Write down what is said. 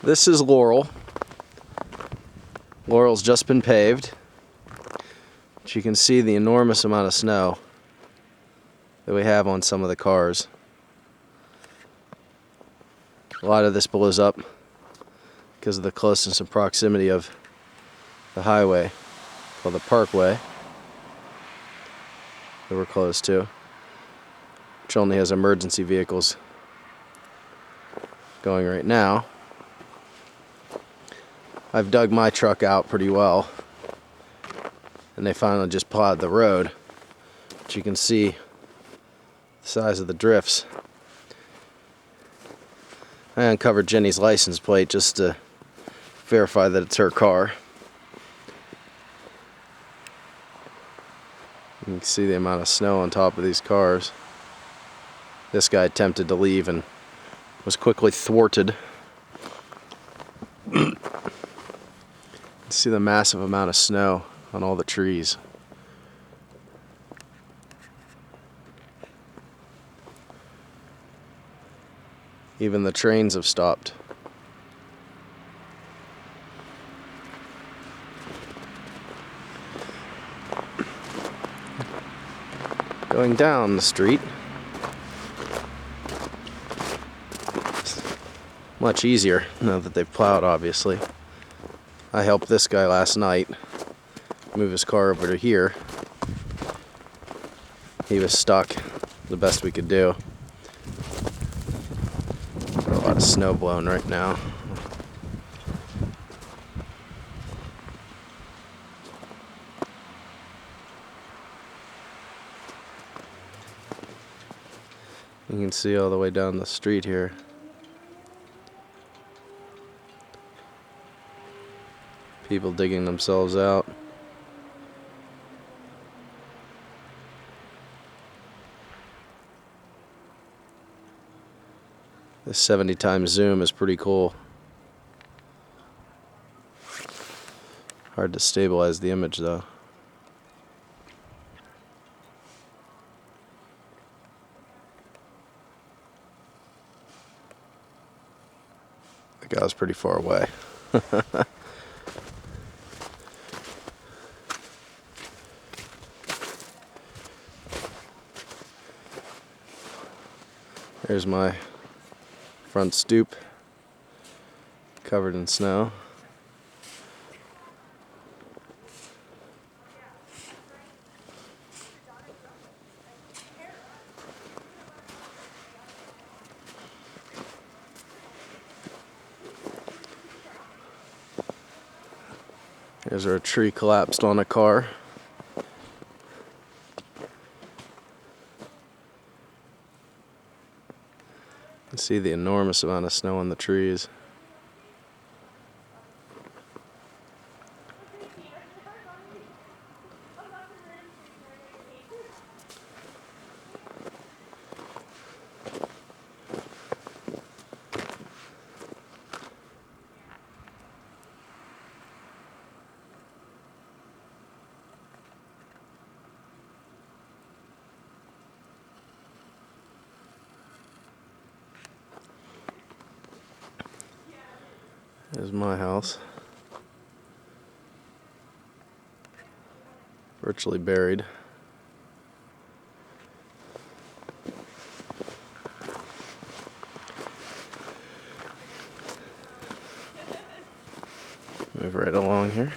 This is Laurel. Laurel's just been paved. But you can see the enormous amount of snow that we have on some of the cars. A lot of this blows up because of the closeness and proximity of the highway, called the Parkway, that we're close to, which only has emergency vehicles going right now. I've dug my truck out pretty well, and they finally just plowed the road. But you can see the size of the drifts. I uncovered Jenny's license plate just to verify that it's her car. You can see the amount of snow on top of these cars. This guy attempted to leave and was quickly thwarted. See the massive amount of snow on all the trees. Even the trains have stopped. Going down the street, much easier now that they've plowed, obviously. I helped this guy last night move his car over to here. He was stuck, the best we could do. Got a lot of snow blowing right now. You can see all the way down the street here. People digging themselves out. This 70 times zoom is pretty cool. Hard to stabilize the image though. The guy was pretty far away. There's my front stoop, covered in snow. There's where a tree collapsed on a car. You can see the enormous amount of snow on the trees. There's my house. Virtually buried. Move right along here.